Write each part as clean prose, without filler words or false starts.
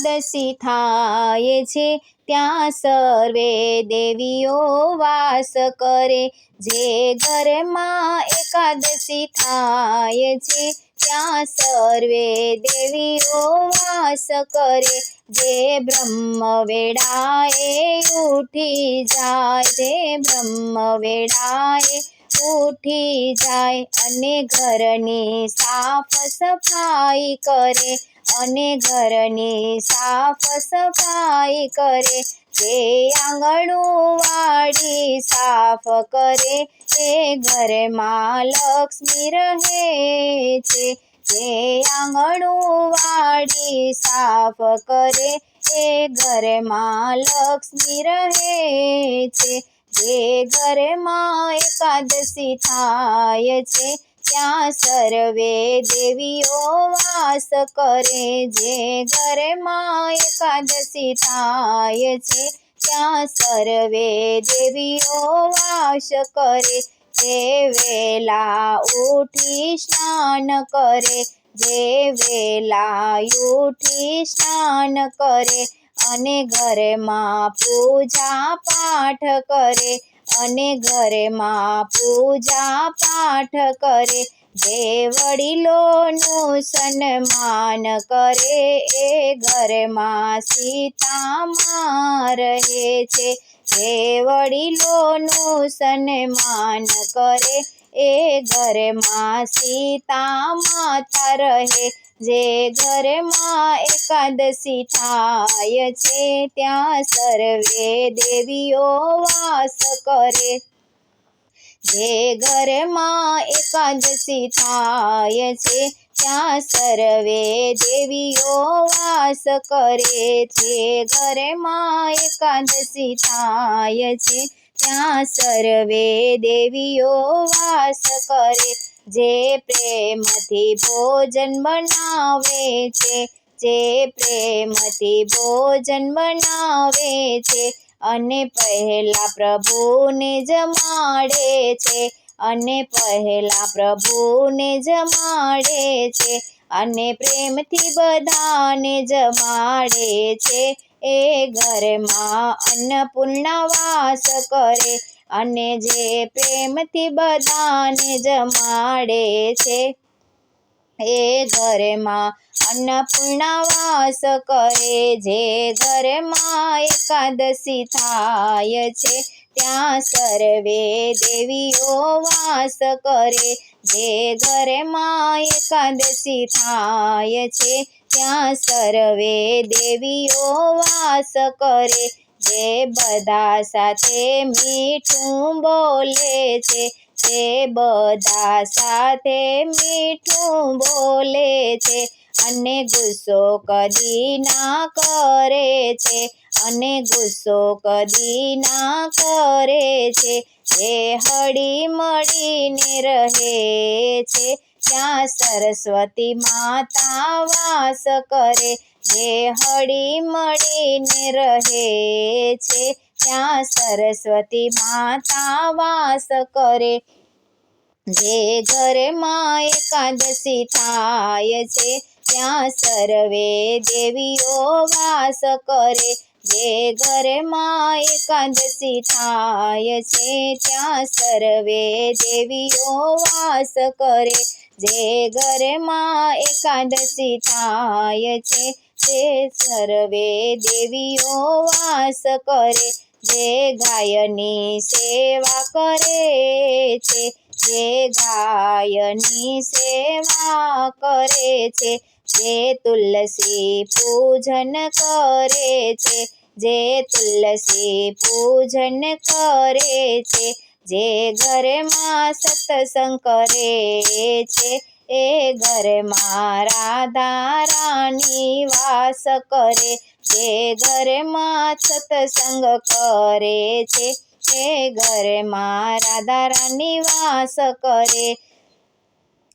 એકાદશી થાય છે ત્યાં સર્વે દેવીઓ વાસ કરે। જે ઘરમાં એકાદશી થાય છે ત્યાં સર્વે દેવીઓ વાસ કરે। જે બ્રહ્મ વેળાએ ઉઠી જાય, જે બ્રહ્મ વેળાએ ઉઠી જાય અને ઘરની સાફ સફાઈ કરે, અને ઘરની સાફ સફાઈ કરે। જે આંગણું વાડી સાફ કરે એ ઘરમાં લક્ષ્મી રહે છે। જે આંગણું વાડી સાફ કરે એ ઘરમાં લક્ષ્મી રહે છે। જે ઘરમાં એકાદશી થાય છે ત્યાં સર્વે દેવીઓ વાસ કરે। જે ઘરમાં એકાદશી થાય છે ત્યાં સર્વે દેવીઓ વાસ કરે। જે વેલા ઉઠી સ્નાન કરે, જે વેલા ઉઠી સ્નાન કરે અને ઘરમાં પૂજા પાઠ કરે, અને ઘરમાં પૂજા પાઠ કરે। જે વડીલોનું સન્માન કરે એ ઘરમાં સીતામાં રહે છે। જે વડીલોનું સન્માન કરે એ ઘરમાં સીતા માતા રહે। જે ઘરમાં એકાદશી થાય છે ત્યાં સર્વે દેવીઓ વાસ કરે। જે ઘરમાં એકાદશી થાય છે ત્યાં સર્વે દેવીઓ વાસ કરે। જે ઘરમાં એકાદશી થાય છે ત્યાં સર્વે દેવીઓ વાસ કરે। જે પ્રેમથી ભોજન બનાવે છે, જે પ્રેમથી ભોજન બનાવે છે અને પહેલા પ્રભુને જમાડે છે, અને પહેલા પ્રભુને જમાડે છે અને પ્રેમથી બધાને જમાડે છે એ ઘરમાં અન્નપૂર્ણા વાસ કરે। અને જે પ્રેમથી બધાને જમાડે છે એ ઘરમાં અન્નપૂર્ણા વાસ કરે। જે ઘરમાં એકાદશી થાય છે ત્યાં સર્વે દેવીઓ વાસ કરે। જે ઘરમાં એકાદશી થાય છે ત્યાં સર્વે દેવીઓ વાસ કરે। જે બધા સાથે મીઠું બોલે છે, જે બધા સાથે મીઠું બોલે છે અને ગુસ્સો કદી ના કરે છે, અને ગુસ્સો કદી ના કરે છે। જે હળી મળીને રહે છે ત્યાં સરસ્વતી માતા વાસ કરે। જે હળી મળીને રહે છે ત્યાં સરસ્વતી માતા વાસ કરે। જે ઘરમાં એકાદશી થાય છે ત્યાં સર્વે દેવીઓ વાસ કરે। જે ઘરમાં એકાદશી થાય છે ત્યાં સર્વે દેવીઓ વાસ કરે। જે ઘરમાં એકાદશી થાય છે તે સર્વે દેવીઓ વાસ કરે। જે ગાયની સેવા કરે છે, જે ગાયની સેવા કરે છે, જે તુલસી પૂજન કરે છે, જે તુલસી પૂજન કરે છે, જે ઘરમાં સત્સંગ કરે છે એ ઘરમાં રાધા રાની વાસ કરે। જે ઘરમાં સત્સંગ કરે છે એ ઘરમાં રાધા રાની વાસ કરે।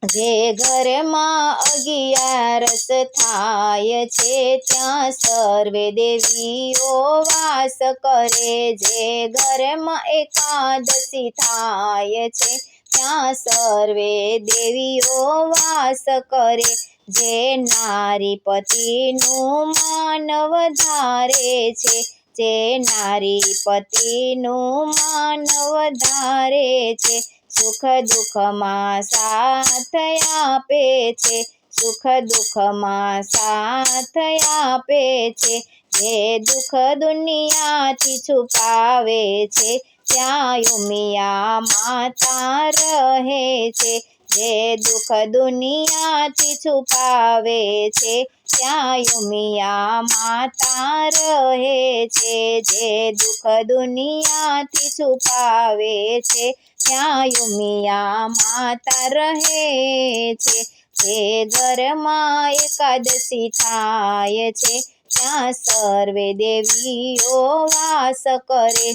જે ઘરમાં અગિયારસ થાય છે ત્યાં સર્વે દેવીઓ વાસ કરે। જે ઘરમાં એકાદશી થાય છે ત્યાં સર્વે દેવીઓ વાસ કરે। જે નારી પતિનું માન વધારે છે, જે નારી પતિનું માન વધારે છે, સુખ દુઃખમાં સાથ આપે છે, સુખ દુઃખમાં સાથ આપે છે, જે દુઃખ દુનિયાથી છુપાવે છે, ત્યાં ઉમિયા માતા રહે છે, જે દુઃખ દુનિયાથી છુપાવે છે, ત્યાં ઉમિયા માતા રહે છે, જે દુઃખ દુનિયાથી છુપાવે છે, ત્યાં ઉમિયા માતા રહે છે, જે ઘરમાં એકાદશી થાય છે, ત્યાં સર્વે દેવીઓ વાસ કરે,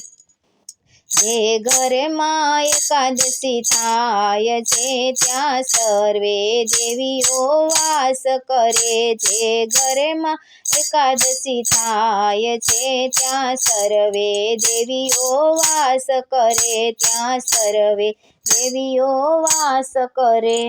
જે ઘરમાં એકાદશી થાય છે, ત્યાં સર્વે દેવીઓ વાસ કરે, જે ઘરમાં એકાદશી થાય છે, ત્યાં સર્વે દેવીઓ વાસ કરે, ત્યાં સર્વે દેવીઓ વાસ કરે.